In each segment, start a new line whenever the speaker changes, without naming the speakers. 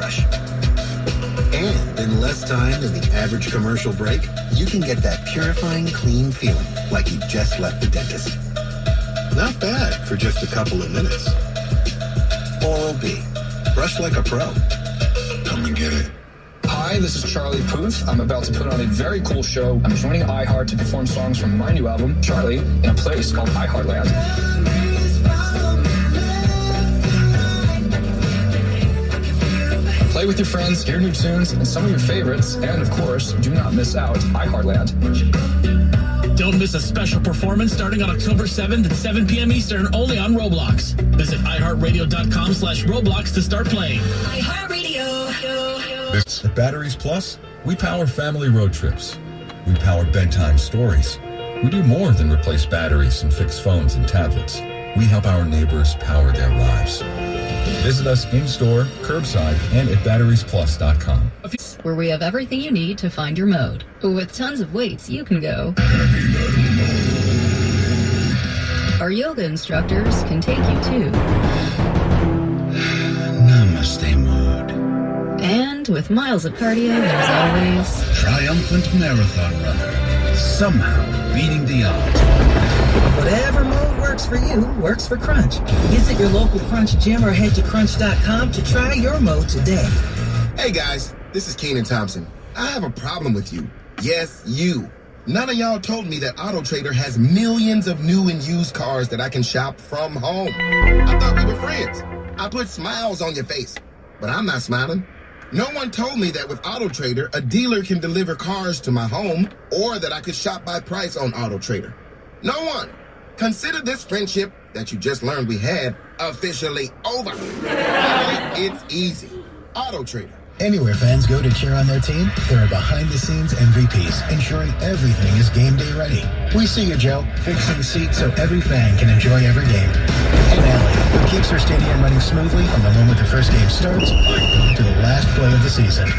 brush. And in less time than the average commercial break, you can get that purifying, clean feeling like you just left the dentist. Not bad for just a couple of minutes. Oral-B. Brush like a pro. Come and get it.
Hi, this is Charlie Puth. I'm about to put on a very cool show. I'm joining iHeart to perform songs from my new album, Charlie, in a place called iHeartland. Play with your friends, hear new tunes, and some of your favorites, and of course, do not miss out, iHeartland.
Don't miss a special performance starting on October 7th at 7 p.m. Eastern, only on Roblox. Visit iHeartRadio.com/Roblox to start playing.
iHeartRadio.
At Batteries Plus, we power family road trips. We power bedtime stories. We do more than replace batteries and fix phones and tablets. We help our neighbors power their lives. Visit us in-store, curbside, and at batteriesplus.com.
Where we have everything you need to find your mode. With tons of weights, you can go. Our yoga instructors can take you too.
Namaste mode.
And with miles of cardio, there's always...
Triumphant marathon runner. Somehow beating the odds.
Whatever mode works for you, works for Crunch. Visit your local Crunch gym or head to crunch.com to try your mode today.
Hey guys, this is Kenan Thompson. I have a problem with you. Yes, you. None of y'all told me that AutoTrader has millions of new and used cars that I can shop from home. I thought we were friends. I put smiles on your face, but I'm not smiling. No one told me that with AutoTrader, a dealer can deliver cars to my home or that I could shop by price on AutoTrader. No one. Consider this friendship that you just learned we had officially over. Finally, it's easy. AutoTrader.
Anywhere fans go to cheer on their team, there are behind-the-scenes MVPs, ensuring everything is game day ready. We see you, Joe, fixing seats so every fan can enjoy every game. And Allie, who keeps her stadium running smoothly from the moment the first game starts to the last play of the season.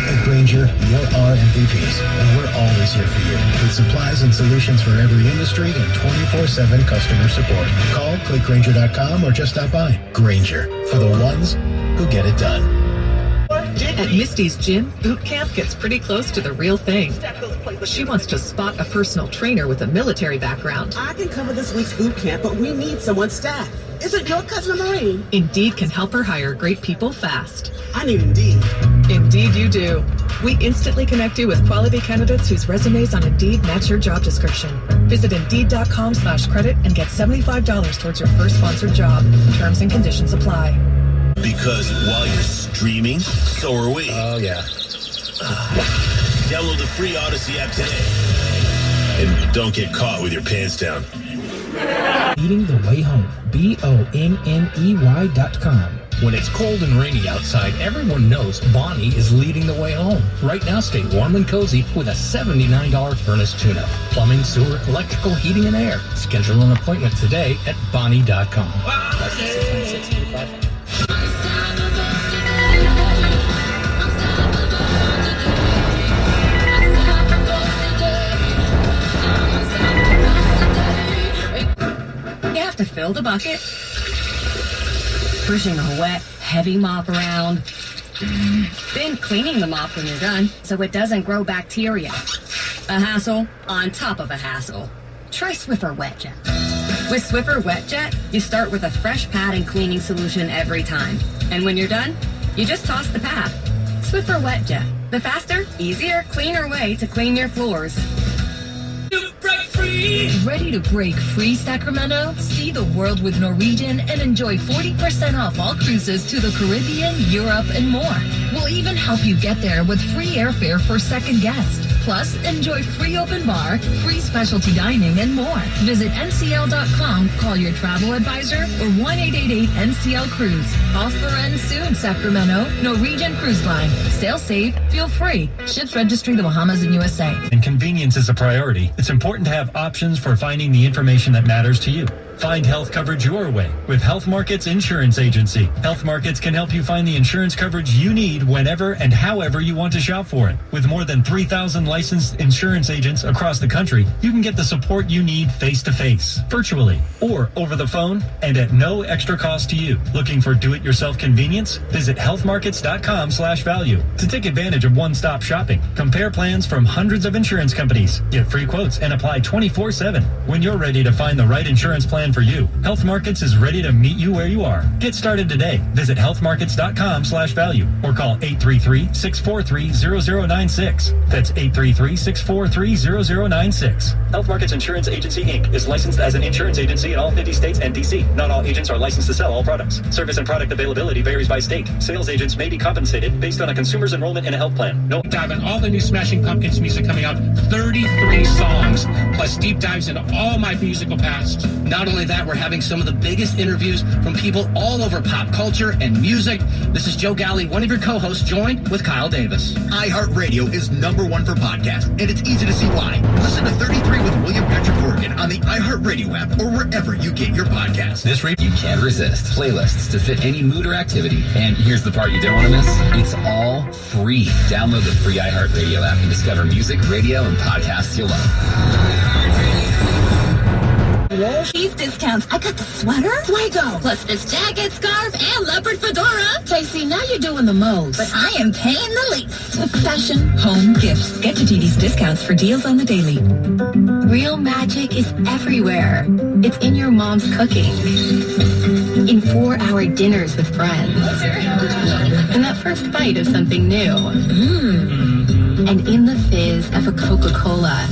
At Grainger, you're our MVPs, and we're always here for you, with supplies and solutions for every industry and 24/7 customer support. Call, click Grainger.com, or just stop by. Grainger, for the ones who get it done.
At Misty's gym, boot camp gets pretty close to the real thing. She wants to spot a personal trainer with a military background.
I can cover this week's boot camp, but we need someone staff. Isn't your cousin a Marine?
Indeed can help her hire great people fast.
I need Indeed.
Indeed you do. We instantly connect you with quality candidates whose resumes on Indeed match your job description. Visit Indeed.com/credit and get $75 towards your first sponsored job. Terms and conditions apply.
Because while you're streaming, so are we.
Oh, yeah.
Download the free Odyssey app today. And don't get caught with your pants down.
Eating the Way Home. BONNEY.com. When it's cold and rainy outside, everyone knows Bonnie is leading the way home. Right now, stay warm and cozy with a $79 furnace tune-up. Plumbing, sewer, electrical, heating, and air. Schedule an appointment today at Bonnie.com.
You have to fill the bucket, pushing a wet, heavy mop around, then cleaning the mop when you're done so it doesn't grow bacteria. A hassle on top of a hassle. Try Swiffer WetJet. With Swiffer WetJet, you start with a fresh pad and cleaning solution every time. And when you're done, you just toss the pad. Swiffer WetJet, the faster, easier, cleaner way to clean your floors.
Ready to break free, Sacramento? See the world with Norwegian and enjoy 40% off all cruises to the Caribbean, Europe, and more. We'll even help you get there with free airfare for second guest. Plus, enjoy free open bar, free specialty dining, and more. Visit ncl.com, call your travel advisor, or 1-888-NCL-CRUISE. Offer ends soon, Sacramento. Norwegian Cruise Line. Sail safe, feel free. Ships registry the Bahamas and USA.
And convenience is a priority. It's important to have options for finding the information that matters to you.
Find health coverage your way with Health Markets Insurance Agency. Health Markets can help you find the insurance coverage you need whenever and however you want to shop for it. With more than 3,000 licensed insurance agents across the country, you can get the support you need face-to-face, virtually, or over the phone, and at no extra cost to you. Looking for do-it-yourself convenience? Visit healthmarkets.com/value to take advantage of one-stop shopping. Compare plans from hundreds of insurance companies. Get free quotes and apply 24/7. When you're ready to find the right insurance plan for you, Health Markets is ready to meet you where you are. Get started today. Visit healthmarkets.com/value or call 833-643-0096. That's 833-643-0096. Health Markets Insurance Agency, Inc. is licensed as an insurance agency in all 50 states and D.C. Not all agents are licensed to sell all products. Service and product availability varies by state. Sales agents may be compensated based on a consumer's enrollment in a health plan. No
dive in all the new Smashing Pumpkins music coming out, 33 songs, plus deep dives into all my musical past.
Not only that, we're having some of the biggest interviews from people all over pop culture and music. This is Joe Galley, one of your co-hosts, joined with Kyle Davis.
iHeartRadio is #1 for podcasts, and it's easy to see why. Listen to 33 with William Patrick Morgan on the iHeartRadio app or wherever you get your podcasts.
This rate you can't resist. Playlists to fit any mood or activity. And here's the part you don't want to miss. It's all free. Download the free iHeartRadio app and discover music, radio, and podcasts you'll love.
These discounts. I got the sweater, Fuego, plus this jacket, scarf, and leopard fedora.
Tracy, now you're doing the most.
But I am paying the least.
Fashion, home, gifts. Get to TD's discounts for deals on the daily.
Real magic is everywhere. It's in your mom's cooking. In 4-hour dinners with friends. In that first bite of something new. And in the fizz of a Coca-Cola.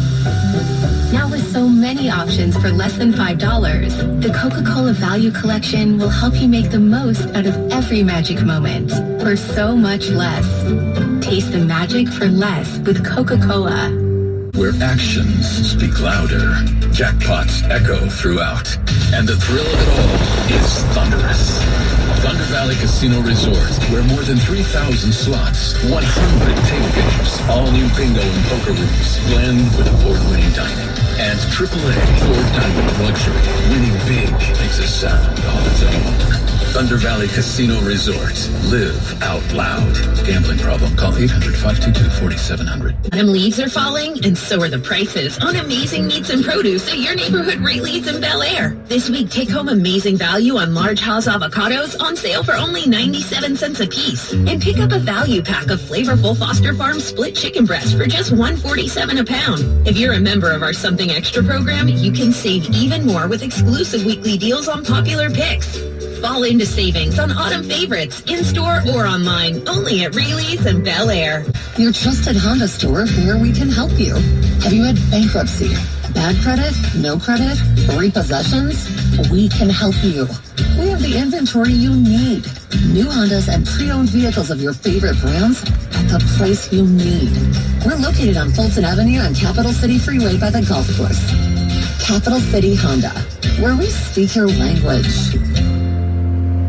Now with so many options for less than $5, the Coca-Cola Value Collection will help you make the most out of every magic moment for so much less. Taste the magic for less with Coca-Cola.
Where actions speak louder, jackpots echo throughout, and the thrill of it all is thunderous. Thunder Valley Casino Resort, where more than 3,000 slots, 100 table games, all new bingo and poker rooms, blend with award-winning dining, and AAA 4-diamond luxury. Winning big makes a sound all its own. Thunder Valley Casino Resort. Live out loud. Gambling problem? Call 800-522-4700.
Autumn leaves are falling, and so are the prices on amazing meats and produce at your neighborhood Rayleigh's in Bel Air. This week, take home amazing value on large house avocados on sale for only 97 cents a piece. And pick up a value pack of flavorful Foster Farm split chicken breast for just $1.47 a pound. If you're a member of our Something Extra program, you can save even more with exclusive weekly deals on popular picks. Fall into savings on autumn favorites, in-store or online, only at Rayleigh's and Bel Air.
Your trusted Honda store where we can help you. Have you had bankruptcy, bad credit, no credit, repossessions? We can help you. We have the inventory you need. New Hondas and pre-owned vehicles of your favorite brands at the price you need. We're located on Fulton Avenue and Capital City Freeway by the golf course. Capital City Honda, where we speak your language.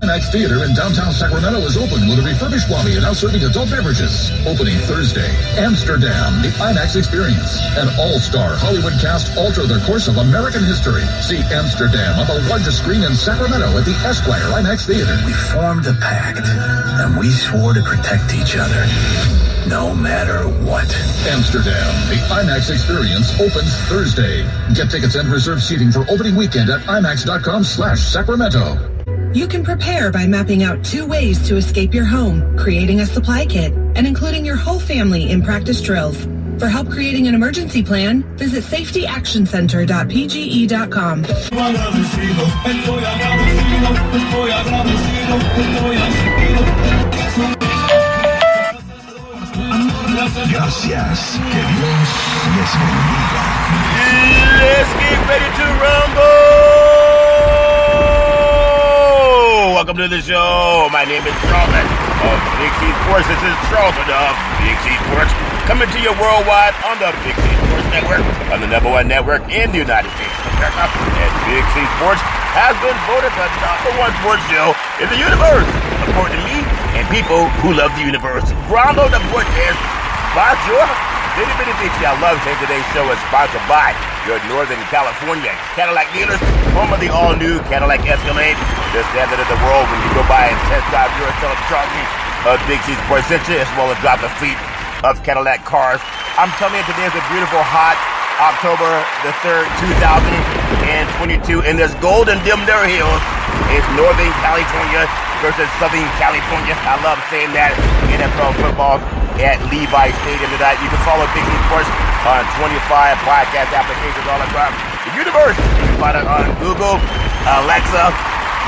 IMAX Theater in downtown Sacramento is open with a refurbished lobby and now serving adult beverages. Opening Thursday, Amsterdam, the IMAX Experience. An all-star Hollywood cast alter the course of American history. See Amsterdam on the largest screen in Sacramento at the Esquire IMAX Theater.
We formed a pact, and we swore to protect each other, no matter what.
Amsterdam, the IMAX Experience opens Thursday. Get tickets and reserve seating for opening weekend at IMAX.com/Sacramento.
You can prepare by mapping out 2 ways to escape your home, creating a supply kit, and including your whole family in practice drills. For help creating an emergency plan, visit safetyactioncenter.pge.com.
Gracias. Que Dios les bendiga.
Let's get ready to rumble! Welcome to the show. My name is Charlton of Big C Sports. This is Charlton of Big C Sports, coming to you worldwide on the Big C Sports Network, on the #1 network in the United States of America. And Big C Sports has been voted the #1 sports show in the universe, according to me and people who love the universe. Grondo the Cortez, bonjour,
Bitty Bitty Beachy, I love saying today's show is sponsored by your Northern California Cadillac dealers, home of the all-new Cadillac Escalade, the standard of the world when you go by and test drive your electronic Big C Sports Center, as well as drop the fleet of Cadillac cars. I'm telling you, today is a beautiful, hot October the 3rd, 2022, in this golden Dimdar Hills. It's Northern California versus Southern California. I love saying that. NFL football at Levi Stadium tonight. You can follow Big C Sports on 25 podcast applications all across the universe. You can find it on Google, Alexa,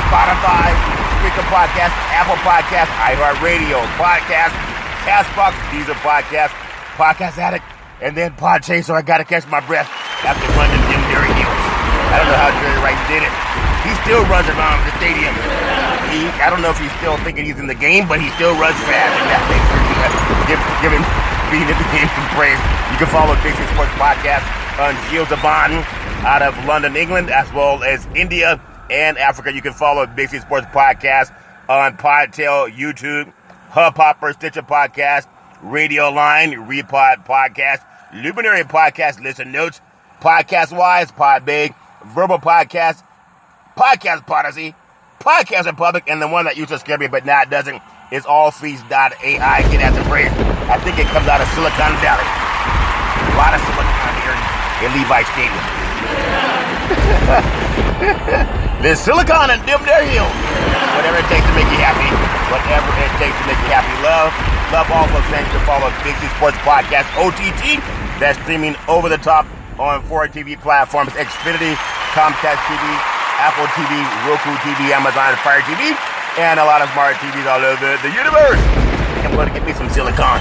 Spotify, Spreaker Podcast, Apple Podcast, iHeartRadio Podcast, Castbox, Deezer Podcast, Podcast Addict, and then Podchaser. I gotta catch my breath after running them Jerry Hills. I don't know how Jerry Rice did it. He still runs around the stadium. I don't know if he's still thinking he's in the game, but he still runs fast. And that makes give him being in the game some praise. You can follow Big C Sports Podcast on Gilles Devon out of London, England, as well as India and Africa. You can follow Big C Sports Podcast on Podtail, YouTube, Hubhopper, Stitcher Podcast, Radio Line, Repod Podcast, Luminary Podcast, Listen Notes, Podcast Wise, Podbig, Verbal Podcast, Podcast Podyssey, Podcast Republic, and the one that used to scare me but now it doesn't is allfeast.ai. Get that some praise. I think it comes out of Silicon Valley. A lot of silicon here in Levi Stadium. There's silicon and Dimdar Hill. Whatever it takes to make you happy. Whatever it takes to make you happy. Love also saying to follow Big C Sports Podcast OTT. That's streaming over the top on 4 TV platforms: Xfinity, Comcast TV, Apple TV, Roku TV, Amazon Fire TV, and a lot of smart TVs all over the universe. I'm going to get me some silicon.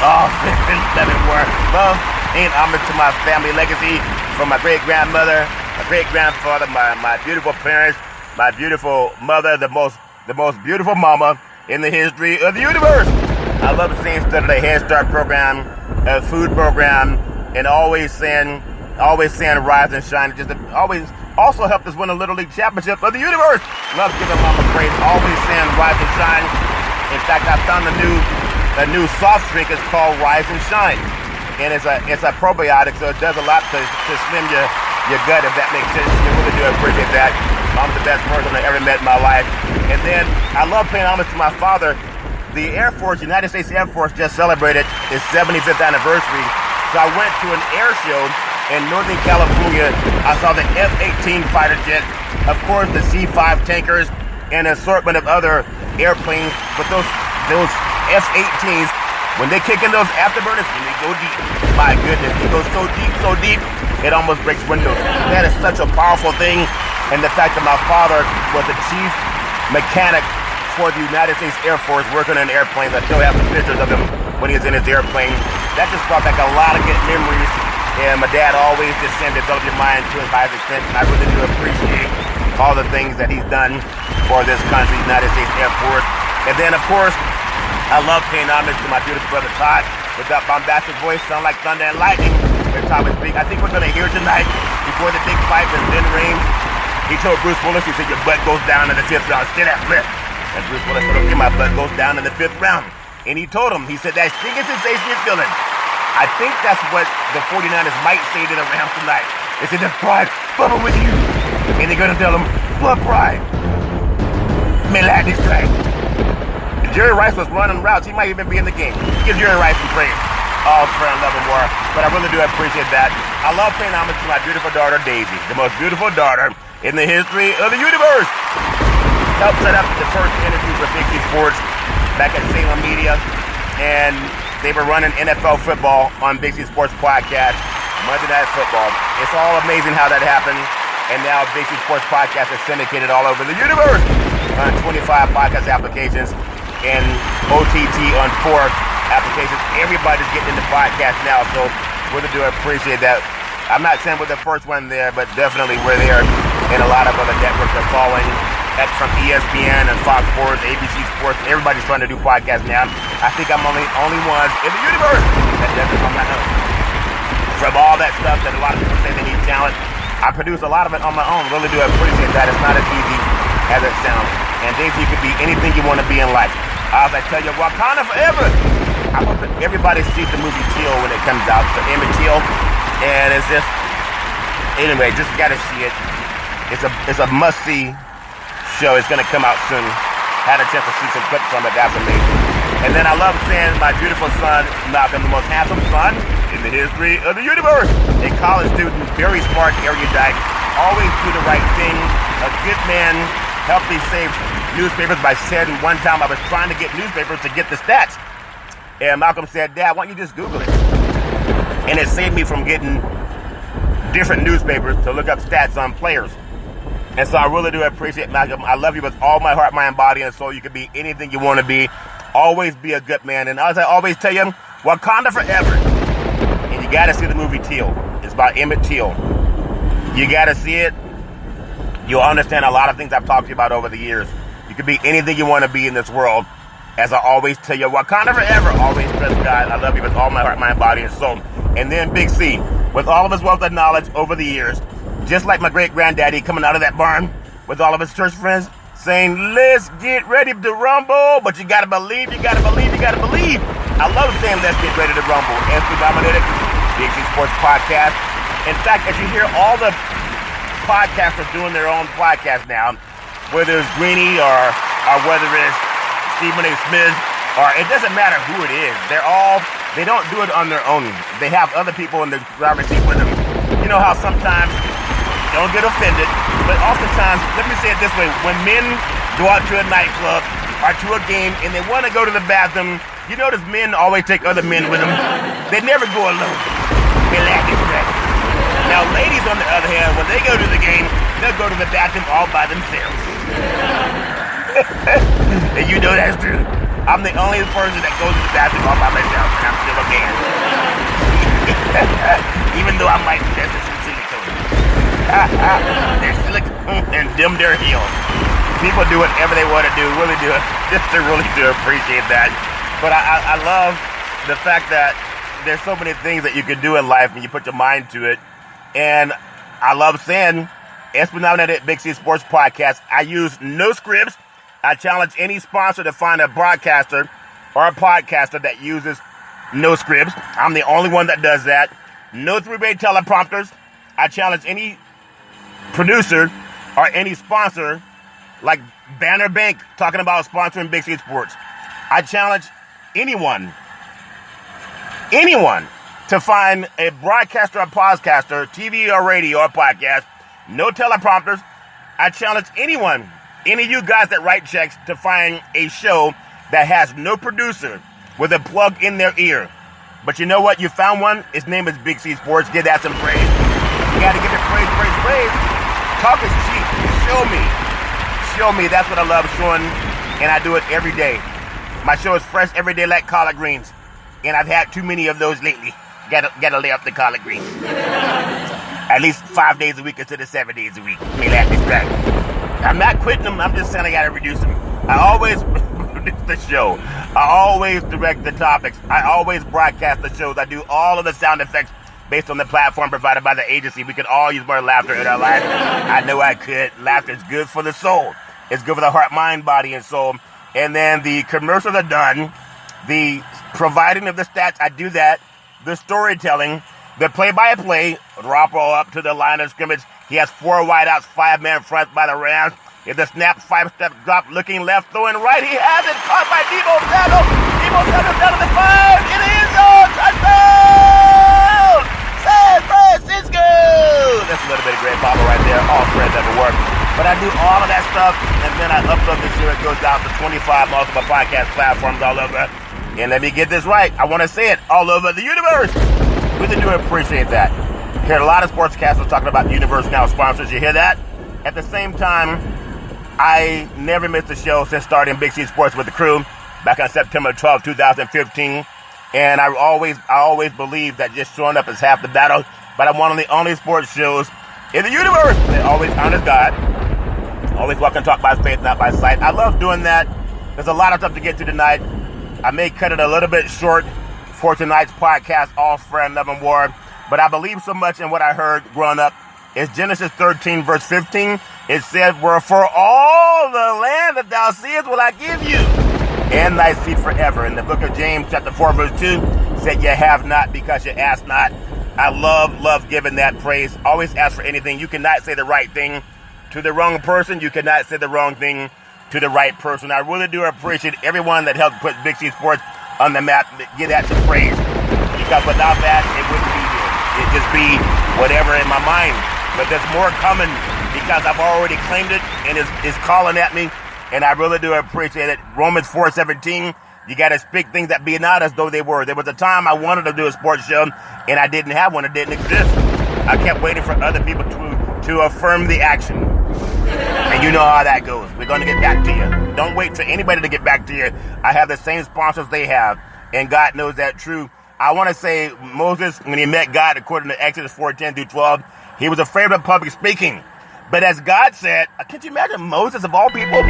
Oh, living work. Love ain't homage to my family legacy from my great-grandmother, my great-grandfather, my beautiful parents, my beautiful mother, the most beautiful mama in the history of the universe. I love saying stuff to the Head Start program, a food program, and always saying rise and shine. Just always also helped us win a Little League championship of the universe. Love giving mama praise. Always saying rise and shine. In fact, I found a new soft drink. It's called Rise and Shine, and it's a probiotic, so it does a lot to slim your gut, if that makes sense. I really do appreciate that. Mom's the best person I ever met in my life. And then I love paying homage to my father. The Air Force, United States Air Force, just celebrated its 75th anniversary. So I went to an air show in Northern California. I saw the F-18 fighter jet, of course the C-5 tankers, and an assortment of other airplanes. But those F-18s, when they kick in those afterburners, when they go deep, my goodness, they go so deep, it almost breaks windows. That is such a powerful thing. And the fact that my father was the chief mechanic for the United States Air Force working on airplanes. I still have some pictures of him when he was in his airplane. That just brought back a lot of good memories. And my dad always just said, develop your mind to his highest extent. And I really do appreciate all the things that he's done for this country, United States Air Force. And then, of course, I love paying homage to my beautiful brother Todd with that bombastic voice, sound like thunder and lightning. Every time we speak, I think we're going to hear tonight before the big fight with Ben Rames. He told Bruce Willis, he said, your butt goes down in the 5th round. Say that flip. And Bruce Willis said, okay, my butt goes down in the 5th round. And he told him, he said, that stinging sensation you're feeling, I think that's what the 49ers might say to the Rams tonight. They said, there's pride, Bubba with you. And they're going to tell him, blood pride. May lightning strike. Jerry Rice was running routes. He might even be in the game. Give Jerry Rice some praise. All friend, love, and war. But I really do appreciate that. I love paying homage to my beautiful daughter, Daisy, the most beautiful daughter in the history of the universe. Helped set up the first interview for Big C Sports back at Salem Media. And they were running NFL football on Big C Sports Podcast, Monday Night Football. It's all amazing how that happened. And now Big C Sports Podcast is syndicated all over the universe on 25 podcast applications and OTT on 4 applications. Everybody's getting into podcast now, so really do appreciate that. I'm not saying we're the first one there, but definitely we're there, and a lot of other networks are following. That's from ESPN and Fox Sports, ABC Sports. Everybody's trying to do podcasts now. I think I'm only one in the universe that does it on my own. From all that stuff that a lot of people say they need talent, I produce a lot of it on my own. Really do appreciate that. It's not as easy as it sounds. And Daisy, you could be anything you want to be in life. As I tell you, Wakanda forever. I hope that everybody sees the movie Teal when it comes out, the Emmett Till, and it's just, anyway, just gotta see it. It's a must-see show. It's gonna come out soon. Had a chance to see some clips from it. That's amazing. And then I love seeing my beautiful son, Malcolm, the most handsome son in the history of the universe. A college student, very smart, erudite, always do the right thing, a good man, helped me save newspapers by saying one time I was trying to get newspapers to get the stats. And Malcolm said, Dad, why don't you just Google it? And it saved me from getting different newspapers to look up stats on players. And so I really do appreciate Malcolm. I love you with all my heart, mind, body, and soul. You can be anything you want to be. Always be a good man. And as I always tell you, Wakanda forever. And you got to see the movie Teal. It's about Emmett Till. You got to see it. You'll understand a lot of things I've talked to you about over the years. You can be anything you want to be in this world. As I always tell you, Wakanda forever. Always trust God. I love you with all my heart, mind, body, and soul. And then Big C, with all of his wealth of knowledge over the years, just like my great-granddaddy coming out of that barn with all of his church friends saying, let's get ready to rumble, but you gotta believe, you gotta believe, you gotta believe. I love saying let's get ready to rumble. SP Dominated, Big C Sports Podcast. In fact, as you hear all the podcasters doing their own podcast now, whether it's Greeny or whether it's Stephen A. Smith, or it doesn't matter who it is. They don't do it on their own. They have other people in the driver's seat with them. You know how sometimes, don't get offended, but oftentimes, let me say it this way, when men go out to a nightclub or to a game and they want to go to the bathroom, you notice men always take other men with them. They never go alone. They lack respect. Now, ladies, on the other hand, when they go to the game, they'll go to the bathroom all by themselves. And you know that's true. I'm the only person that goes to the bathroom all by myself, and I'm still a man. Even though I might invest in some silicone. They're silicone and dim their heels. People do whatever they want to do, really do it. Just to really do appreciate that. But I love the fact that there's so many things that you can do in life when you put your mind to it. And I love saying, Espinosa Big C Sports Podcast, I use no scripts. I challenge any sponsor to find a broadcaster or a podcaster that uses no scripts. I'm the only one that does that. No three-way teleprompters. I challenge any producer or any sponsor, like Banner Bank talking about sponsoring Big C Sports. I challenge anyone to find a broadcaster or podcaster, TV or radio or podcast, no teleprompters. I challenge anyone, any of you guys that write checks, to find a show that has no producer with a plug in their ear. But you know what? You found one. His name is Big C Sports. Give that some praise. You got to give it praise, praise, praise. Talk is cheap. Show me. Show me. That's what I love showing, and I do it every day. My show is fresh every day like collard greens, and I've had too many of those lately. Gotta lay off the collard greens. At least 5 days a week instead of 7 days a week. May laugh this back. I'm not quitting them. I'm just saying I gotta reduce them. I always produce the show. I always direct the topics. I always broadcast the shows. I do all of the sound effects based on the platform provided by the agency. We could all use more laughter in our lives. I know I could. Laughter is good for the soul. It's good for the heart, mind, body, and soul. And then the commercials are done. The providing of the stats, I do that. The storytelling, the play-by-play, drop roll up to the line of scrimmage. He has 4 wideouts, 5-man front by the Rams. If the snap, 5-step drop, looking left, throwing right. He has it, caught by Debo Samuel. Debo Samuel down to the 5. In the end zone, touchdown! San Francisco! That's a little bit of great Bible right there. All friends ever work. But I do all of that stuff, and then I upload this year. It goes out to 25 multiple podcast platforms all over. And let me get this right. I want to say it all over the universe. Really do appreciate that. Hear a lot of sportscasters talking about Universe Now sponsors. You hear that? At the same time, I never missed a show since starting Big C Sports with the crew back on September 12, 2015. And I always believe that just showing up is half the battle. But I'm one of the only sports shows in the universe that always honors God. Always walk and talk by faith, not by sight. I love doing that. There's a lot of stuff to get to tonight. I may cut it a little bit short for tonight's podcast, All Friend, Love and War. But I believe so much in what I heard growing up. It's Genesis 13, verse 15. It said, "Wherefore all the land that thou seest will I give you, and thy seed forever. In the book of James, chapter 4, verse 2, said, you have not because you ask not. I love giving that praise. Always ask for anything. You cannot say the right thing to the wrong person. You cannot say the wrong thing to the right person. I really do appreciate everyone that helped put Big C Sports on the map. Give that some praise. Because without that, it wouldn't be here. It'd just be whatever in my mind. But there's more coming because I've already claimed it and it's calling at me. And I really do appreciate it. Romans 4:17, you got to speak things that be not as though they were. There was a time I wanted to do a sports show and I didn't have one. It didn't exist. I kept waiting for other people to affirm the action. And you know how that goes. We're going to get back to you. Don't wait for anybody to get back to you. I have the same sponsors they have. And God knows that true. I want to say Moses, when he met God, according to Exodus 4:10 through 12, he was afraid of public speaking. But as God said, can't you imagine Moses, of all people,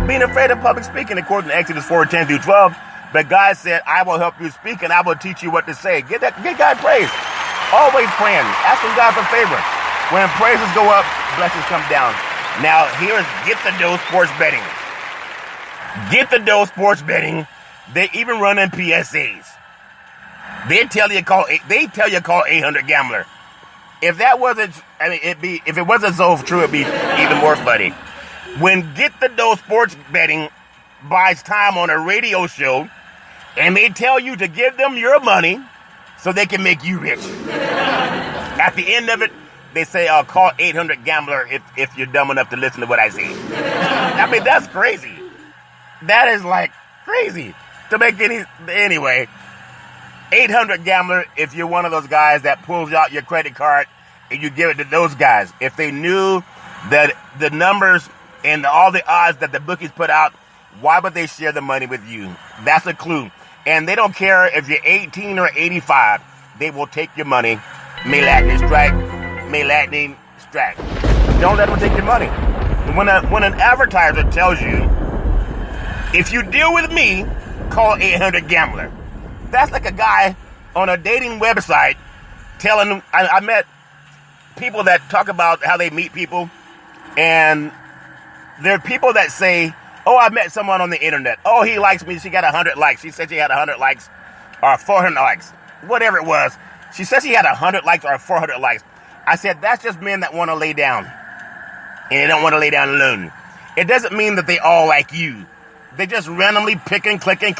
being afraid of public speaking, according to Exodus 4:10 through 12? But God said, I will help you speak and I will teach you what to say. Get God praise. Always praying, asking God for favor. When praises go up, blessings come down. Now, here's Get the Dough Sports Betting. Get the Dough Sports Betting. They even run in PSAs. They tell you call 800 Gambler. If that wasn't, if it wasn't so true, it'd be even more funny. When Get the Dough Sports Betting buys time on a radio show, and they tell you to give them your money so they can make you rich. At the end of it, they say, call 800 Gambler if you're dumb enough to listen to what I say. I mean, that's crazy. That is like crazy to make anyway. 800 Gambler if you're one of those guys that pulls out your credit card and you give it to those guys. If they knew that the numbers and all the odds that the bookies put out, why would they share the money with you? That's a clue. And they don't care if you're 18 or 85. They will take your money. May lightning strike. May lightning strike. Don't let them take your money. When an advertiser tells you, if you deal with me, call 800 Gambler. That's like a guy on a dating website telling them, I met people that talk about how they meet people, and there are people that say, oh, I met someone on the internet. Oh, he likes me. She got 100 likes. She said she had 100 likes or 400 likes, whatever it was. She said she had 100 likes or 400 likes. I said, that's just men that want to lay down, and they don't want to lay down alone. It doesn't mean that they all like you. They just randomly picking, clicking.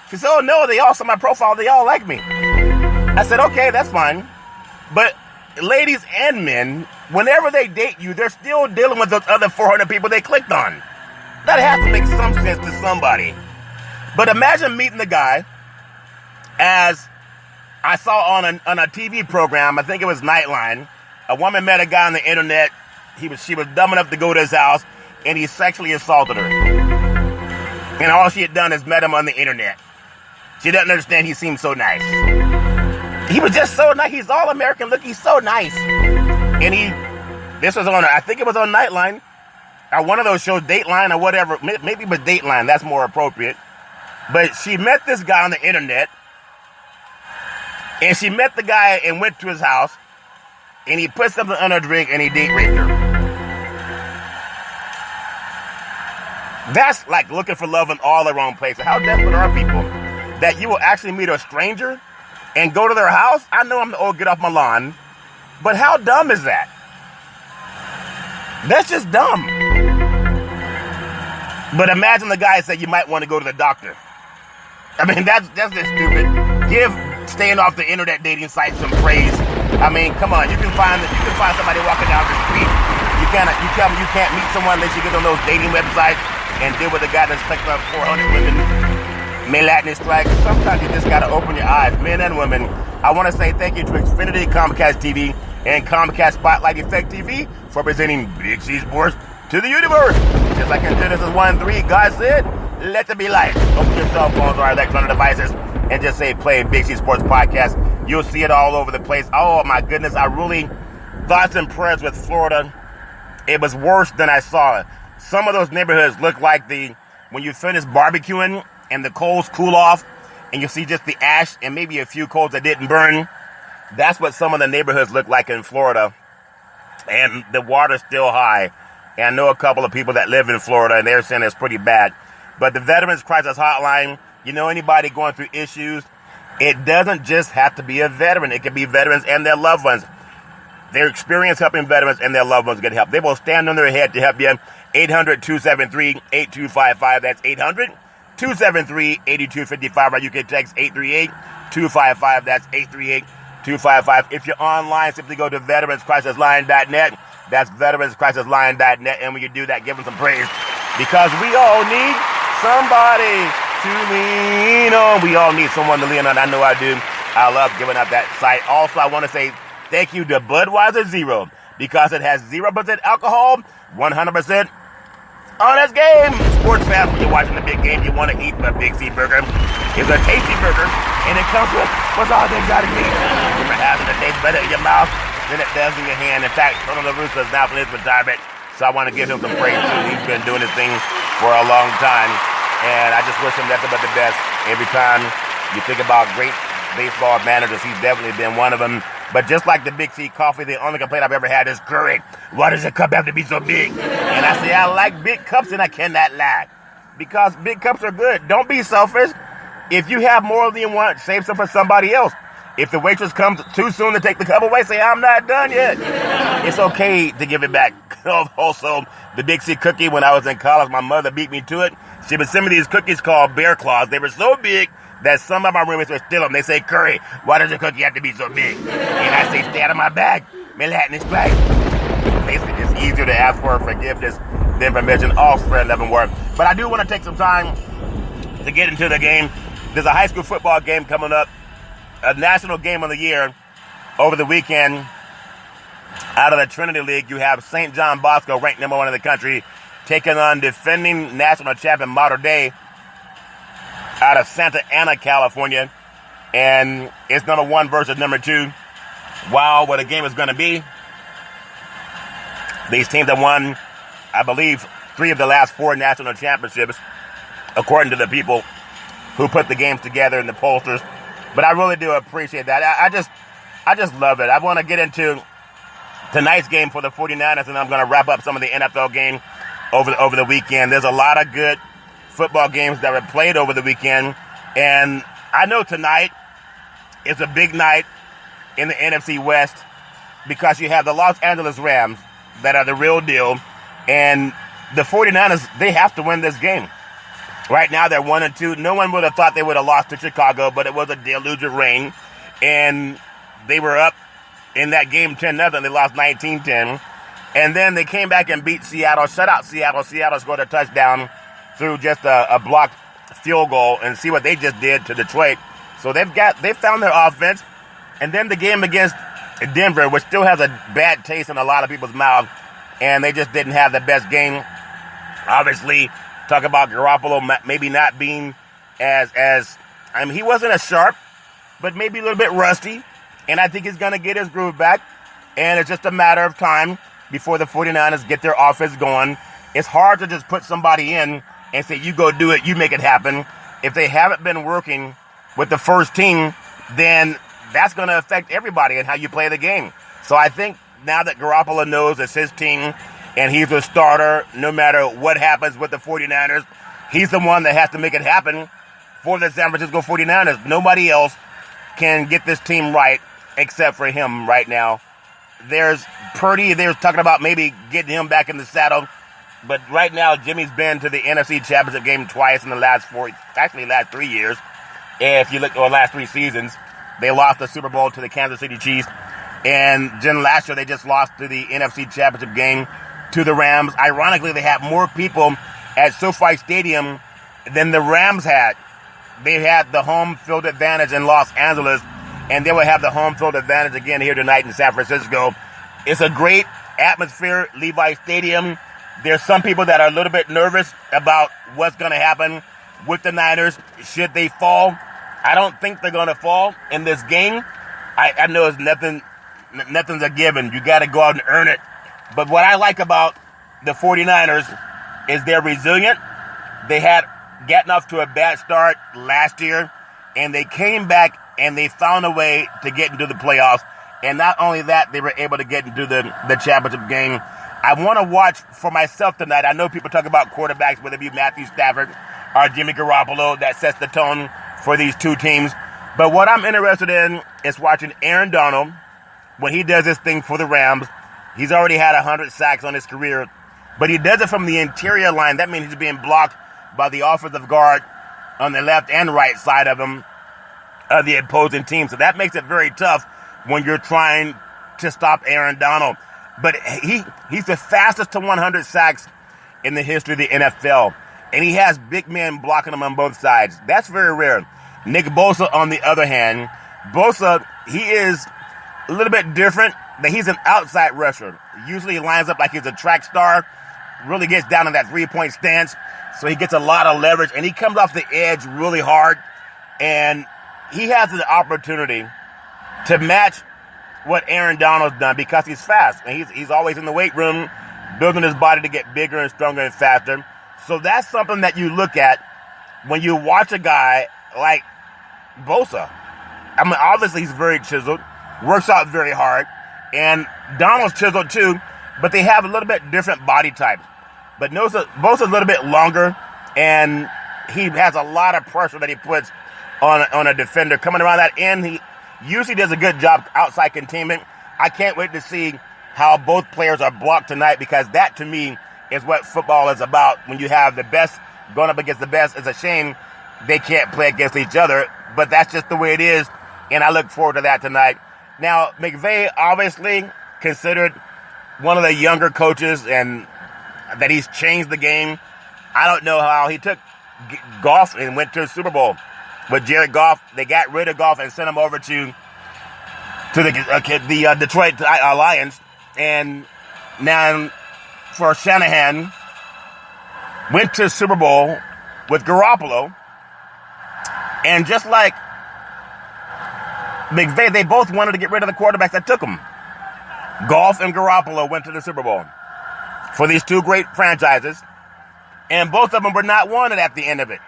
She said, oh, no, they all saw my profile. They all like me. I said, okay, that's fine. But ladies and men, whenever they date you, they're still dealing with those other 400 people they clicked on. That has to make some sense to somebody. But imagine meeting the guy, as I saw on a TV program, I think it was Nightline. A woman met a guy on the internet. She was dumb enough to go to his house, and he sexually assaulted her. And all she had done is met him on the internet. She doesn't understand he seemed so nice. He was just so nice. He's all American. Look, he's so nice. And this was on, I think it was on Nightline, or one of those shows, Dateline or whatever. Maybe it was Dateline. That's more appropriate. But she met this guy on the internet, and she met the guy and went to his house, and he put something on her drink, and he date raped her. That's like looking for love in all the wrong places. How desperate are people that you will actually meet a stranger and go to their house? I know I'm the old get off my lawn, but how dumb is that? That's just dumb. But imagine the guy said you might want to go to the doctor. I mean, that's just stupid. Give staying off the internet dating site some praise. I mean, come on, you can find somebody walking down the street. You can't meet someone unless you get on those dating websites and deal with a guy that's clicked on 400 women. May lightning strike. Sometimes you just gotta open your eyes, men and women. I want to say thank you to Xfinity, Comcast TV, and Comcast Spotlight Effect TV for presenting Big C Sports to the universe. Just like in Genesis 1:3, God said, let there be light. Open your cell phones or electronic devices and just say play Big C Sports Podcast. You'll see it all over the place. Oh my goodness, I really, thoughts and prayers with Florida. It was worse than I saw. Some of those neighborhoods look like when you finish barbecuing and the coals cool off and you see just the ash and maybe a few coals that didn't burn. That's what some of the neighborhoods look like in Florida. And the water's still high. And I know a couple of people that live in Florida and they're saying it's pretty bad. But the Veterans Crisis Hotline, you know, anybody going through issues, it doesn't just have to be a veteran. It can be veterans and their loved ones. Their experience helping veterans and their loved ones get help. They will stand on their head to help you. 800-273-8255. That's 800-273-8255. Or you can text 838-255. That's 838-255. If you're online, simply go to veteranscrisisline.net. That's veteranscrisisline.net. And when you do that, give them some praise. Because we all need somebody to lean on. We all need someone to lean on. I know I do. I love giving up that site. Also, I want to say thank you to Budweiser Zero because it has 0% alcohol, 100% honest game. Sports fans, when you're watching the big game, you want to eat a Big C burger. It's a tasty burger, and it comes with all the exotic meat. From having it taste better in your mouth than it does in your hand. In fact, Colonel LaRusso is now from his retirement, so I want to give him some praise too. He's been doing this thing for a long time, and I just wish him nothing but the best. Every time you think about great baseball managers, he's definitely been one of them. But just like the Big C coffee, the only complaint I've ever had is Curry. Why does the cup have to be so big? And I say I like big cups, and I cannot lie. Because big cups are good. Don't be selfish. If you have more than you want, save some for somebody else. If the waitress comes too soon to take the cup away, say, I'm not done yet. It's okay to give it back. Also, the Big C cookie, when I was in college, my mother beat me to it. She would send me these cookies called Bear Claws. They were so big that some of my roommates would steal them. They say, Curry, why does the cookie have to be so big? And I say, stay out of my bag. Manhattan is right. Basically, it's easier to ask for forgiveness than permission. All spread love and work. But I do want to take some time to get into the game. There's a high school football game coming up, a national game of the year over the weekend. Out of the Trinity League, you have St. John Bosco, ranked number 1 in the country, taking on defending national champion Mater Dei out of Santa Ana, California. And it's number 1 versus number 2. Wow, what a game is going to be. These teams have won, I believe, 3 of the last 4 national championships, according to the people who put the games together in the pollsters. But I really do appreciate that. I just love it. I want to get into tonight's game for the 49ers, and I'm going to wrap up some of the NFL game over the weekend. There's a lot of good football games that were played over the weekend, and I know tonight is a big night in the NFC West because you have the Los Angeles Rams that are the real deal, and the 49ers, they have to win this game. Right now, they're 1-2. No one would have thought they would have lost to Chicago, but it was a deluge of rain. And they were up in that game 10-0. They lost 19-10. And then they came back and beat Seattle, shut out Seattle. Seattle scored a touchdown through just a blocked field goal. And see what they just did to Detroit. So they found their offense. And then the game against Denver, which still has a bad taste in a lot of people's mouth. And they just didn't have the best game. Obviously, talk about Garoppolo maybe not being as I mean, he wasn't as sharp, but maybe a little bit rusty. And I think he's going to get his groove back. And it's just a matter of time before the 49ers get their offense going. It's hard to just put somebody in and say, you go do it, you make it happen. If they haven't been working with the first team, then that's going to affect everybody and how you play the game. So I think now that Garoppolo knows it's his team, and he's a starter, no matter what happens with the 49ers, he's the one that has to make it happen for the San Francisco 49ers. Nobody else can get this team right except for him right now. There's Purdy, they're talking about maybe getting him back in the saddle. But right now, Jimmy's been to the NFC Championship game twice in the last 3 years. If you look at the last 3 seasons, they lost the Super Bowl to the Kansas City Chiefs. And then last year, they just lost to the NFC Championship game to the Rams. Ironically, they had more people at SoFi Stadium than the Rams had. They had the home field advantage in Los Angeles, and they will have the home field advantage again here tonight in San Francisco. It's a great atmosphere, Levi Stadium. There's some people that are a little bit nervous about what's going to happen with the Niners. Should they fall? I don't think they're going to fall in this game. I know it's nothing's a given. You got to go out and earn it. But what I like about the 49ers is they're resilient. They had gotten off to a bad start last year, and they came back and they found a way to get into the playoffs. And not only that, they were able to get into the championship game. I want to watch for myself tonight. I know people talk about quarterbacks, whether it be Matthew Stafford or Jimmy Garoppolo that sets the tone for these two teams. But what I'm interested in is watching Aaron Donald when he does this thing for the Rams. He's already had 100 sacks on his career, but he does it from the interior line. That means he's being blocked by the offensive guard on the left and right side of him, of the opposing team. So that makes it very tough when you're trying to stop Aaron Donald. But he's the fastest to 100 sacks in the history of the NFL. And he has big men blocking him on both sides. That's very rare. Nick Bosa, on the other hand, Bosa, he is a little bit different. That he's an outside rusher. Usually he lines up like he's a track star, really gets down in that three-point stance, so he gets a lot of leverage, and he comes off the edge really hard, and he has the opportunity to match what Aaron Donald's done because he's fast, and he's always in the weight room, building his body to get bigger and stronger and faster. So that's something that you look at when you watch a guy like Bosa. I mean, obviously he's very chiseled, works out very hard, and Donald's chiseled too, but they have a little bit different body types. But Bosa's a little bit longer, and he has a lot of pressure that he puts on a defender. Coming around that end, he usually does a good job outside containment. I can't wait to see how both players are blocked tonight, because that, to me, is what football is about. When you have the best going up against the best, it's a shame they can't play against each other, but that's just the way it is, and I look forward to that tonight. Now, McVay, obviously considered one of the younger coaches, and that he's changed the game. I don't know how he took Goff and went to the Super Bowl with Jared Goff. They got rid of Goff and sent him over to the Detroit Lions. And now for Shanahan, went to the Super Bowl with Garoppolo. And just like McVay, they both wanted to get rid of the quarterbacks that took them. Goff and Garoppolo went to the Super Bowl for these two great franchises, and both of them were not wanted at the end of it.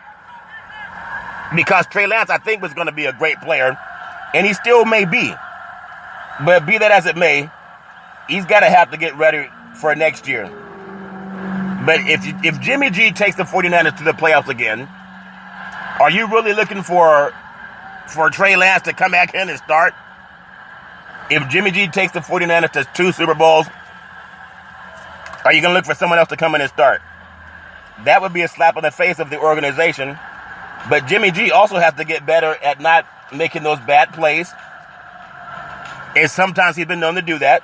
Because Trey Lance, I think, was going to be a great player, and he still may be. But be that as it may, he's got to have to get ready for next year. But if Jimmy G takes the 49ers to the playoffs again, are you really looking for Trey Lance to come back in and start? If Jimmy G takes the 49ers to 2 Super Bowls, are you going to look for someone else to come in and start? That would be a slap in the face of the organization. But Jimmy G also has to get better at not making those bad plays. And sometimes he's been known to do that.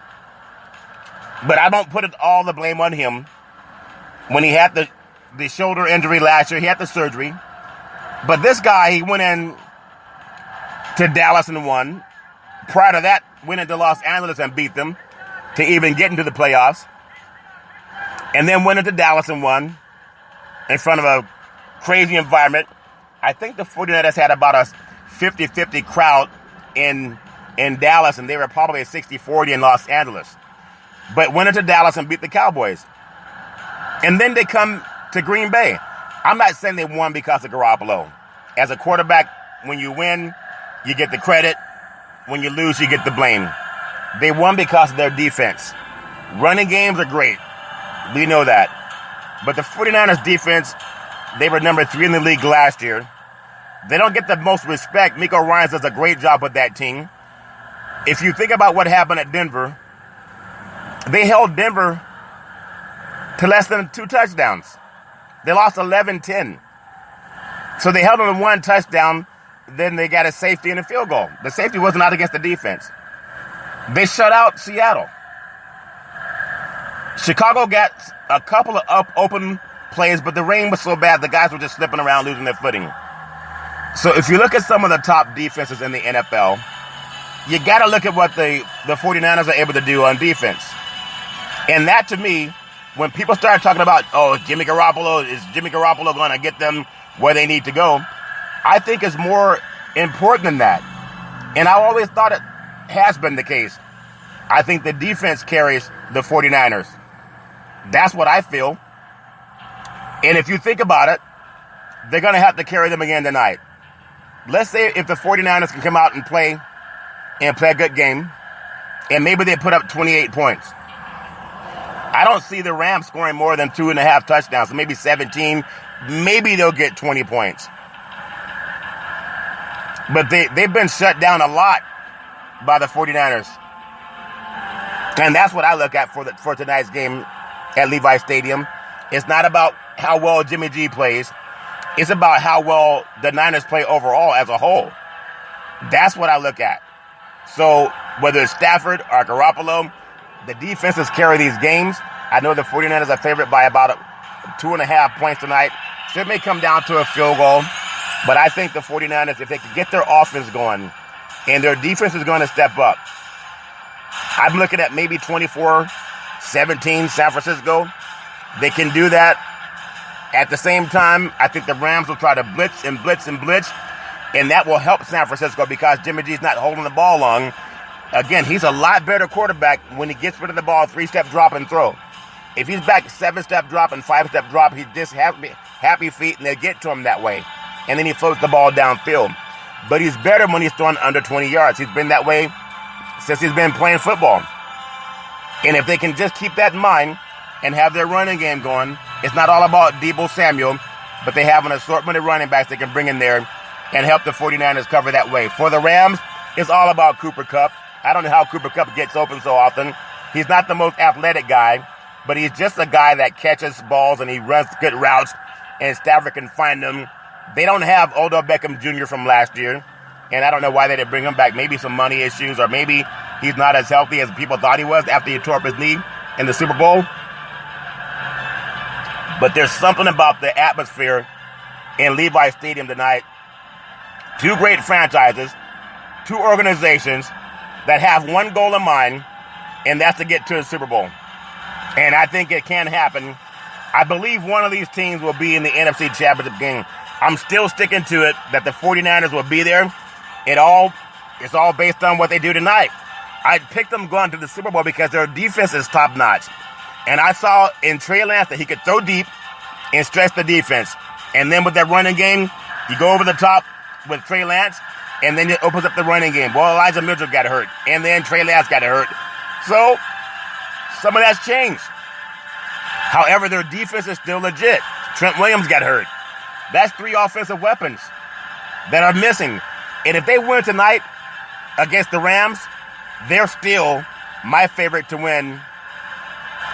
But I don't put all the blame on him. When he had the shoulder injury last year, he had the surgery. But this guy, he went in to Dallas and won. Prior to that, went into Los Angeles and beat them to even get into the playoffs. And then went into Dallas and won in front of a crazy environment. I think the 49ers had about a 50-50 crowd in Dallas, and they were probably a 60-40 in Los Angeles. But went into Dallas and beat the Cowboys. And then they come to Green Bay. I'm not saying they won because of Garoppolo. As a quarterback, when you win, you get the credit. When you lose, you get the blame. They won because of their defense. Running games are great. We know that. But the 49ers defense, they were number 3 in the league last year. They don't get the most respect. Miko Ryans does a great job with that team. If you think about what happened at Denver, they held Denver to less than 2 touchdowns. They lost 11-10. So they held them to 1 touchdown, then they got a safety and a field goal. The safety wasn't out against the defense. They shut out Seattle. Chicago got a couple of open plays, but the rain was so bad, the guys were just slipping around, losing their footing. So if you look at some of the top defenses in the NFL, you got to look at what the 49ers are able to do on defense. And that, to me, when people start talking about, is Jimmy Garoppolo going to get them where they need to go, I think it's more important than that. And I always thought it has been the case. I think the defense carries the 49ers. That's what I feel. And if you think about it, they're going to have to carry them again tonight. Let's say if the 49ers can come out and play a good game, and maybe they put up 28 points. I don't see the Rams scoring more than 2.5 touchdowns, so maybe 17, maybe they'll get 20 points. But they've been shut down a lot by the 49ers. And that's what I look at for tonight's game at Levi Stadium. It's not about how well Jimmy G plays. It's about how well the Niners play overall as a whole. That's what I look at. So whether it's Stafford or Garoppolo, the defenses carry these games. I know the 49ers are favored by about 2.5 points tonight. So it may come down to a field goal. But I think the 49ers, if they can get their offense going and their defense is going to step up, I'm looking at maybe 24-17 San Francisco. They can do that. At the same time, I think the Rams will try to blitz and blitz and blitz, and that will help San Francisco because Jimmy G's not holding the ball long. Again, he's a lot better quarterback when he gets rid of the ball, 3-step drop and throw. If he's back 7-step drop and 5-step drop, he's just happy feet, and they'll get to him that way. And then he floats the ball downfield. But he's better when he's throwing under 20 yards. He's been that way since he's been playing football. And if they can just keep that in mind and have their running game going, it's not all about Deebo Samuel, but they have an assortment of running backs they can bring in there and help the 49ers cover that way. For the Rams, it's all about Cooper Kupp. I don't know how Cooper Kupp gets open so often. He's not the most athletic guy, but he's just a guy that catches balls and he runs good routes, and Stafford can find them. They don't have Odell Beckham Jr. from last year, and I don't know why they didn't bring him back. Maybe some money issues, or maybe he's not as healthy as people thought he was after he tore up his knee in the Super Bowl. But there's something about the atmosphere in Levi Stadium tonight. Two great franchises, two organizations that have one goal in mind, and that's to get to the Super Bowl. And I think it can happen. I believe one of these teams will be in the NFC Championship game. I'm still sticking to it that the 49ers will be there. It's all based on what they do tonight. I picked them going to the Super Bowl because their defense is top-notch. And I saw in Trey Lance that he could throw deep and stretch the defense. And then with that running game, you go over the top with Trey Lance, and then it opens up the running game. Well, Elijah Mitchell got hurt, and then Trey Lance got hurt. So, some of that's changed. However, their defense is still legit. Trent Williams got hurt. That's 3 offensive weapons that are missing. And if they win tonight against the Rams, they're still my favorite to win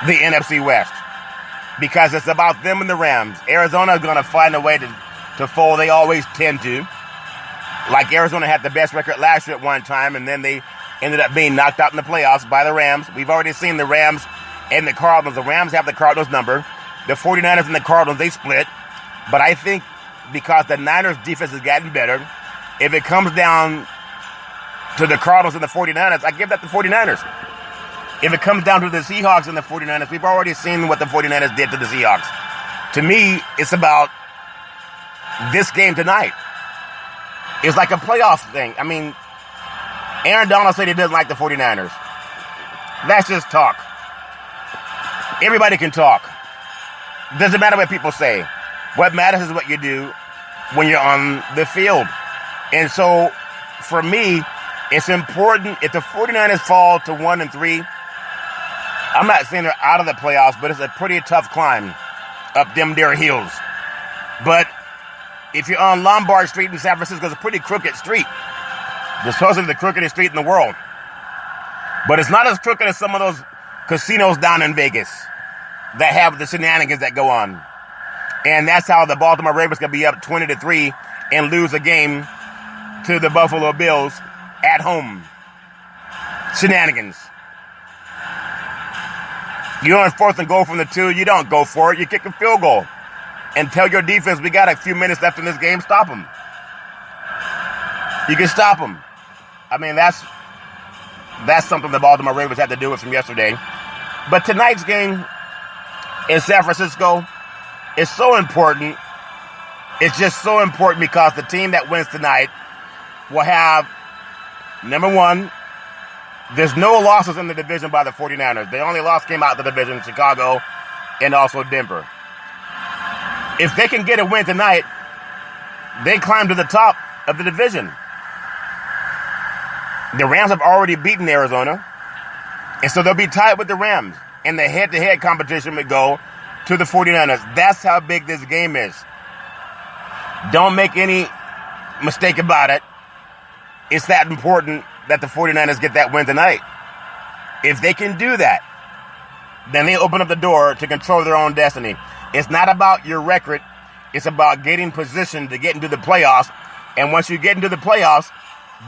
the NFC West. Because it's about them and the Rams. Arizona is going to find a way to fold. They always tend to. Like Arizona had the best record last year at one time, and then they ended up being knocked out in the playoffs by the Rams. We've already seen the Rams and the Cardinals. The Rams have the Cardinals number. The 49ers and the Cardinals, they split. But I think because the Niners' defense has gotten better, if it comes down to the Cardinals and the 49ers, I give that to the 49ers. If it comes down to the Seahawks and the 49ers, we've already seen what the 49ers did to the Seahawks. To me, it's about this game tonight. It's like a playoff thing. I mean, Aaron Donald said he doesn't like the 49ers. That's just talk. Everybody can talk. Doesn't matter what people say. What matters is what you do when you're on the field. And so, for me, it's important if the 49ers fall to 1-3. I'm not saying they're out of the playoffs, but it's a pretty tough climb up them there hills. But if you're on Lombard Street in San Francisco, it's a pretty crooked street. It's supposedly the crookedest street in the world. But it's not as crooked as some of those casinos down in Vegas that have the shenanigans that go on. And that's how the Baltimore Ravens can be up 20-3 and lose a game to the Buffalo Bills at home. Shenanigans. You're on 4th and goal from the 2. You don't go for it. You kick a field goal. And tell your defense, we got a few minutes left in this game. Stop them. You can stop them. I mean, that's something the Baltimore Ravens had to do with from yesterday. But tonight's game in San Francisco is so important. It's just so important because the team that wins tonight will have, number one, there's no losses in the division by the 49ers. The only loss came out of the division, Chicago, and also Denver. If they can get a win tonight, they climb to the top of the division. The Rams have already beaten Arizona, and so they'll be tied with the Rams. And the head-to-head competition would go to the 49ers. That's how big this game is. Don't make any mistake about it. It's that important that the 49ers get that win tonight. If they can do that, then they open up the door to control their own destiny. It's not about your record. It's about getting positioned to get into the playoffs. And once you get into the playoffs,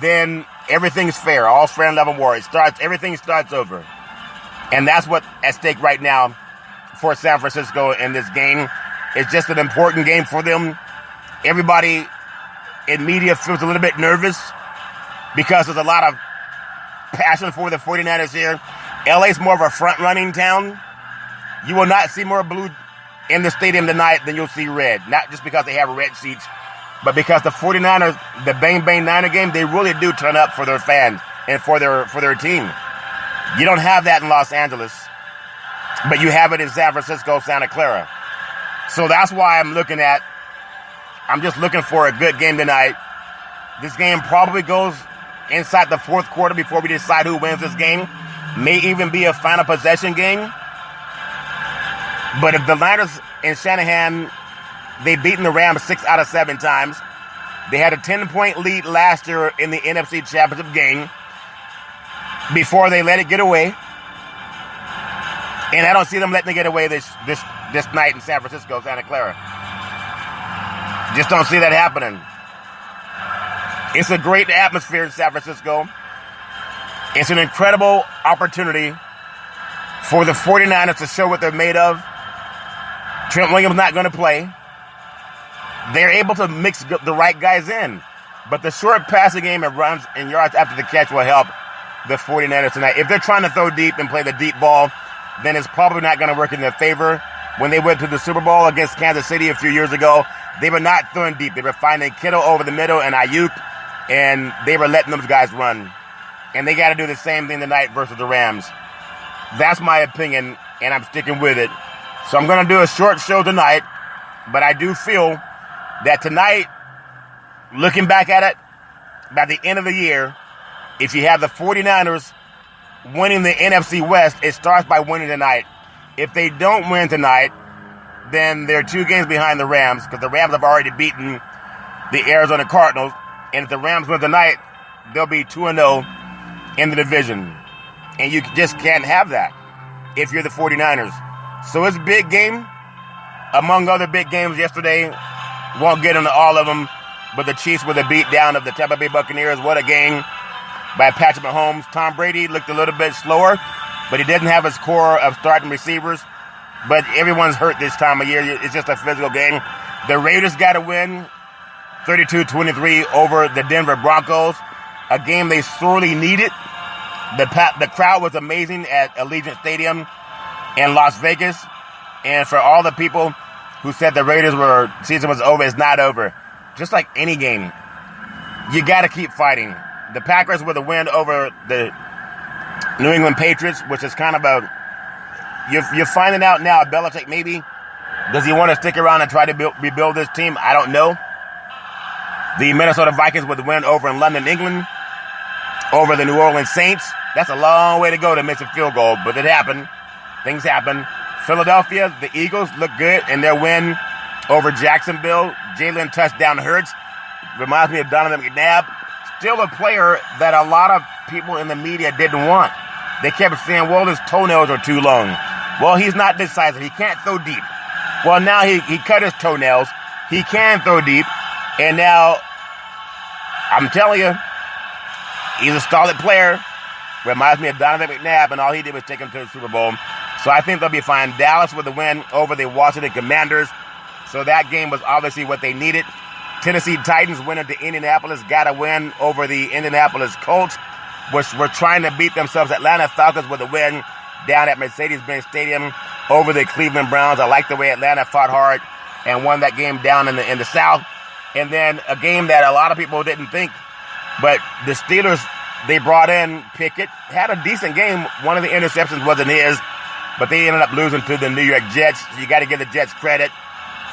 then everything's fair. All's fair in love and war. Everything starts over. And that's what's at stake right now for San Francisco in this game. It's just an important game for them. Everybody in media feels a little bit nervous because there's a lot of passion for the 49ers here. LA's more of a front-running town. You will not see more blue in the stadium tonight than you'll see red. Not just because they have red seats, but because the 49ers, the Bang Bang Niner game, they really do turn up for their fans and for their team. You don't have that in Los Angeles, but you have it in San Francisco, Santa Clara. So that's why I'm just looking for a good game tonight. This game probably goes inside the fourth quarter before we decide who wins this game. May even be a final possession game. But if the Niners and Shanahan, they've beaten the Rams 6 out of 7 times. They had a 10-point lead last year in the NFC Championship game before they let it get away. And I don't see them letting it get away this night in San Francisco, Santa Clara. Just don't see that happening. It's a great atmosphere in San Francisco. It's an incredible opportunity for the 49ers to show what they're made of. Trent Williams not going to play. They're able to mix the right guys in. But the short passing game and runs and yards after the catch will help the 49ers tonight. If they're trying to throw deep and play the deep ball, then it's probably not going to work in their favor. When they went to the Super Bowl against Kansas City a few years ago, they were not throwing deep. They were finding Kittle over the middle and Ayuk, and they were letting those guys run. And they got to do the same thing tonight versus the Rams. That's my opinion, and I'm sticking with it. So I'm going to do a short show tonight, but I do feel that tonight, looking back at it, by the end of the year, if you have the 49ers winning the NFC West, it starts by winning tonight. If they don't win tonight, then they're 2 games behind the Rams, because the Rams have already beaten the Arizona Cardinals. And if the Rams win tonight, they'll be 2-0 in the division. And you just can't have that if you're the 49ers. So it's a big game. Among other big games yesterday, won't get into all of them, but the Chiefs with a beat down of the Tampa Bay Buccaneers. What a game by Patrick Mahomes. Tom Brady looked a little bit slower, but he didn't have his core of starting receivers. But everyone's hurt this time of year. It's just a physical game. The Raiders got to win 32-23 over the Denver Broncos, a game they sorely needed. The crowd was amazing at Allegiant Stadium in Las Vegas. And for all the people who said the Raiders season was over, it's not over. Just like any game, you got to keep fighting. The Packers with a win over the New England Patriots, which is kind of you're finding out now, Belichick maybe, does he want to stick around and try to rebuild this team? I don't know. The Minnesota Vikings with a win over in London, England, over the New Orleans Saints. That's a long way to go to miss a field goal, but it happened. Things happen. Philadelphia, the Eagles look good in their win over Jacksonville. Jalen touchdown Hurts. Reminds me of Donovan McNabb. Still a player that a lot of people in the media didn't want. They kept saying, well, his toenails are too long. Well, he's not decisive. He can't throw deep. Well, now he cut his toenails. He can throw deep. And now, I'm telling you, he's a solid player. Reminds me of Donovan McNabb, and all he did was take him to the Super Bowl. So I think they'll be fine. Dallas with a win over the Washington Commanders. So that game was obviously what they needed. Tennessee Titans winning to Indianapolis. Got a win over the Indianapolis Colts, which were trying to beat themselves. Atlanta Falcons with a win down at Mercedes-Benz Stadium over the Cleveland Browns. I like the way Atlanta fought hard and won that game down in the South. And then a game that a lot of people didn't think, but the Steelers, they brought in Pickett, had a decent game. One of the interceptions wasn't his, but they ended up losing to the New York Jets. So you got to give the Jets credit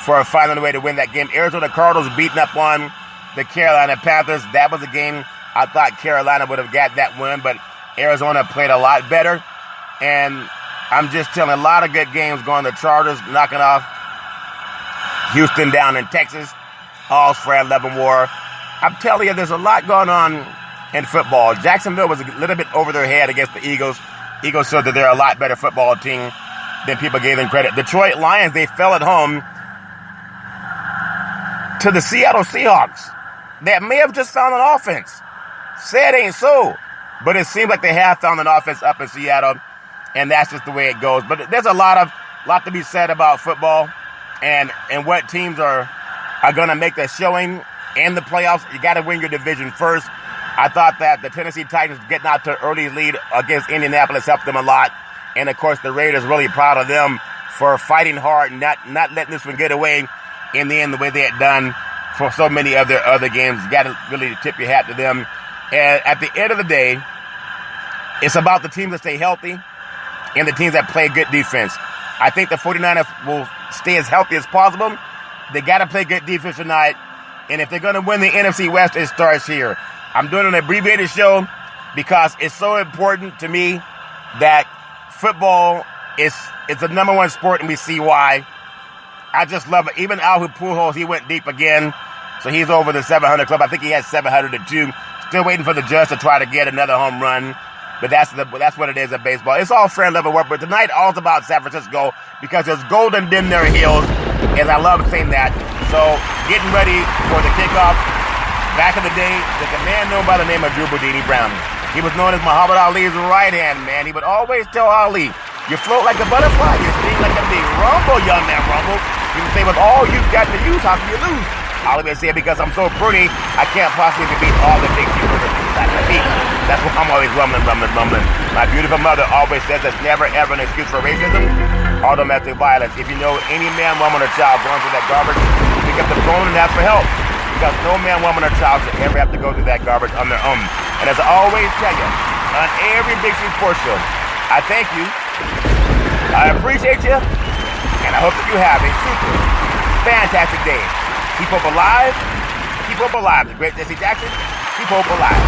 for finding a way to win that game. Arizona Cardinals beating up on the Carolina Panthers. That was a game I thought Carolina would have got that win, but Arizona played a lot better. And I'm just telling a lot of good games going. The Chargers knocking off Houston down in Texas. All's Fred Leavenworth. I'm telling you, there's a lot going on in football. Jacksonville was a little bit over their head against the Eagles. Eagles showed that they're a lot better football team than people gave them credit. Detroit Lions, they fell at home to the Seattle Seahawks that may have just found an offense. Say it ain't so, but it seems like they have found an offense up in Seattle, and that's just the way it goes. But there's a lot to be said about football and what teams are going to make the showing in the playoffs. You got to win your division first. I thought that the Tennessee Titans getting out to an early lead against Indianapolis helped them a lot. And, of course, the Raiders really proud of them for fighting hard and not letting this one get away in the end the way they had done for so many of their other games. You got to really tip your hat to them. And at the end of the day, it's about the teams that stay healthy and the teams that play good defense. I think the 49ers will stay as healthy as possible. They got to play good defense tonight. And if they're going to win the NFC West, it starts here. I'm doing an abbreviated show because it's so important to me that football is the number one sport, and we see why. I just love it. Even Alhu Pujols, he went deep again, so he's over the 700 club. I think he has 702. Still waiting for the judge to try to get another home run, but that's what it is in baseball. It's all fair level work, but tonight all's about San Francisco because there's golden dim their hills, and I love saying that. So getting ready for the kickoff. Back in the day, there's a man known by the name of Drew Boudini Brown. He was known as Muhammad Ali's right-hand man. He would always tell Ali, you float like a butterfly, you sting like a bee. Rumble, young man, rumble. He would say, with all you've got to use, how can you lose? Ali would say, because I'm so pretty, I can't possibly beat all the big cheeseburgers that I beat. That's why I'm always rumbling. My beautiful mother always says there's never ever an excuse for racism or domestic violence. If you know any man, woman, or child going through that garbage, pick up the phone and ask for help. Because no man, woman, or child should ever have to go through that garbage on their own. And as I always tell you, on every Big C Sports Show, I thank you, I appreciate you, and I hope that you have a super fantastic day. Keep hope alive. Keep hope alive. The great Jesse Jackson. Keep hope alive.